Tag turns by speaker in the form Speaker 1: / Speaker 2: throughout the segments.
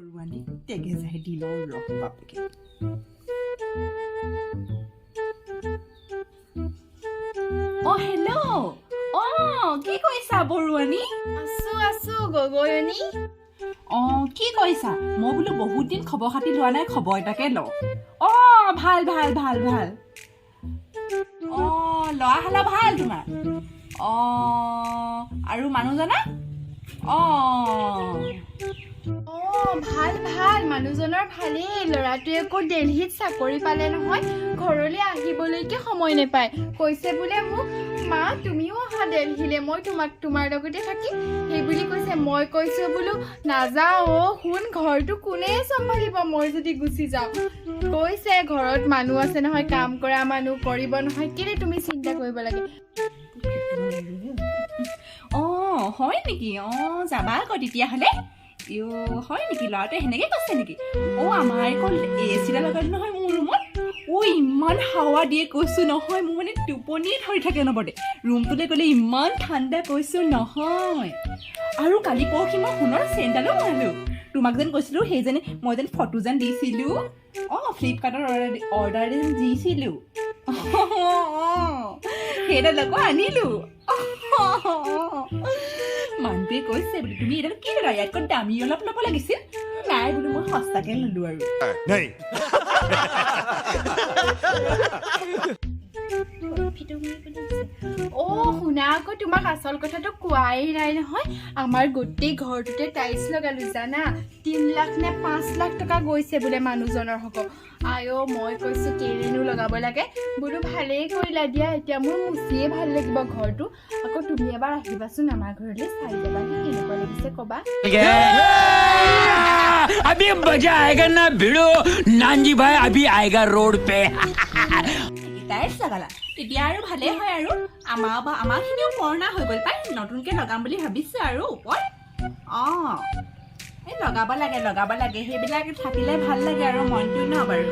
Speaker 1: Ruani tege jahe dilo roh bapeke. Oh hello. Oh ki koisa boruani?
Speaker 2: আছো গগয়নি
Speaker 1: Oh ki koisa? Mo bulu bahut din khobor khati loa nai khobor etake lo. Oh bhal. Oh loa hala bhal tumar. Oh aru manu jana? Oh
Speaker 2: ভাল মানুহজনৰ ভালেই লৰাটোৱে আকৌ দিল্লীত চাকৰি পালে নহয় ঘৰলৈ আহিবলৈকে সময় নেপায় কৈছে বোলে মোক মা তুমিও আহা দিল্লীলে মই তোমাৰ লগতে থাকিম সেই বুলি কৈছে মই কৈছো বোলো নাযাও শুন ঘৰটো কোনে চম্ভালিব মই যদি গুচি যাওঁ কৈছে ঘৰত মানুহ আছে নহয় কাম কৰা মানুহ কৰিব নহয় কেলে তুমি চিন্তা কৰিব লাগে
Speaker 1: Oh হয় নেকি যাবা আকৌ তেতিয়া হলে ইও হয় নেকি লৰাটোৱে হেনেকে কৈছে নেকি আমাৰ অকল এচিটা লগাই নহয় মোৰ ৰুমত ইমান হাৱা দিয়ে কৈছো নহয় মোৰ মানে টোপনিয়ে ধৰি থাকে নবদে ৰুমটোলৈ গ'লে ইমান ঠাণ্ডা কৈছো নহয় আৰু কালি পৰহি মই সোণৰ চেণ্ডালো আনিলো তোমাক যেন কৈছিলো সেইজনে মই যেন ফটো যেন দিছিলো ফ্লিপকাৰ্টৰ অৰ্ডাৰ যেন দিছিলো সেইডাল আকৌ আনিলো মানুহটোৱে কৈছে বোলে তুমি এইডাল কি ল'ৰা ইয়াতকৈ দামী অলপ ল'ব লাগিছিল নাই বোলো মই সঁচাকে ল'লো আৰু
Speaker 2: শুনা আকৌ তোমাক আচল কথাটো কোৱাই নাই নহয় আমাৰ গোটেই ঘৰটোতে টাইলছ লগালো জানা 3 লাখ নে 5 লাখ টকা গৈছে বোলে মানুহজনৰ হক আয়ো মই কৈছো কেৰেনো লগাব লাগে বোলো ভালেই কৰিলা দিয়া এতিয়া মোৰ মুচিয়ে ভাল লাগিব ঘৰটো আকৌ তুমি এবাৰ আহিবাচোন আমাৰ ঘৰলৈ চাই যাবা কেনেকুৱা লাগিছে কবা
Speaker 3: अभी मजा आएगा ना भिड़ो नानजी भाई अभी आएगा रोड पे
Speaker 1: টাইলছ লগালা তেতিয়া আৰু ভালেই হয় আৰু আমাৰখিনিও পুৰণা হৈ গ'ল পাই নতুনকৈ লগাম বুলি ভাবিছোঁ আৰু ওপৰত এই লগাব লাগে সেইবিলাক থাকিলে ভাল লাগে আৰু মনটো ন বাৰু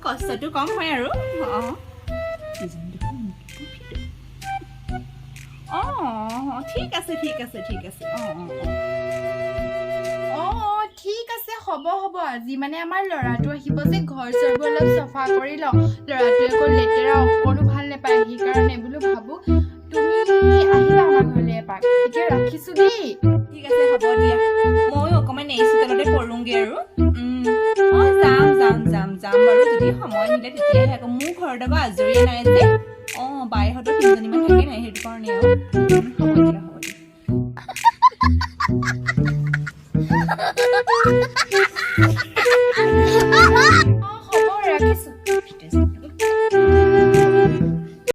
Speaker 1: কষ্টটো কম হয় আৰু ঠিক আছে ঠিক
Speaker 2: আছে হ'ব আজি মানে আমাৰ ল'ৰাটো আহিব যে ঘৰ চৰবোৰ অলপ চফা কৰি লওঁ ল'ৰাটোৱে আকৌ লেতেৰা অকণো ভাল নাপায় সেইকাৰণে বোলো ভাবো তুমি আহিবা আমাৰ ঘৰলৈ এপাক এতিয়া ৰাখিছো দেই
Speaker 1: ঠিক আছে হ'ব দিয়া ময়ো অকণমান এচি তলতে পৰোঁগৈ আৰু যাম বাৰু যদি সময় মিলে তেতিয়াহে আকৌ মোৰ ঘৰত আকৌ আজৰি নাই যে বাইহঁতৰ 3জনীমান থাকে নাই সেইটো কাৰণে আৰু হ'ব দিয়া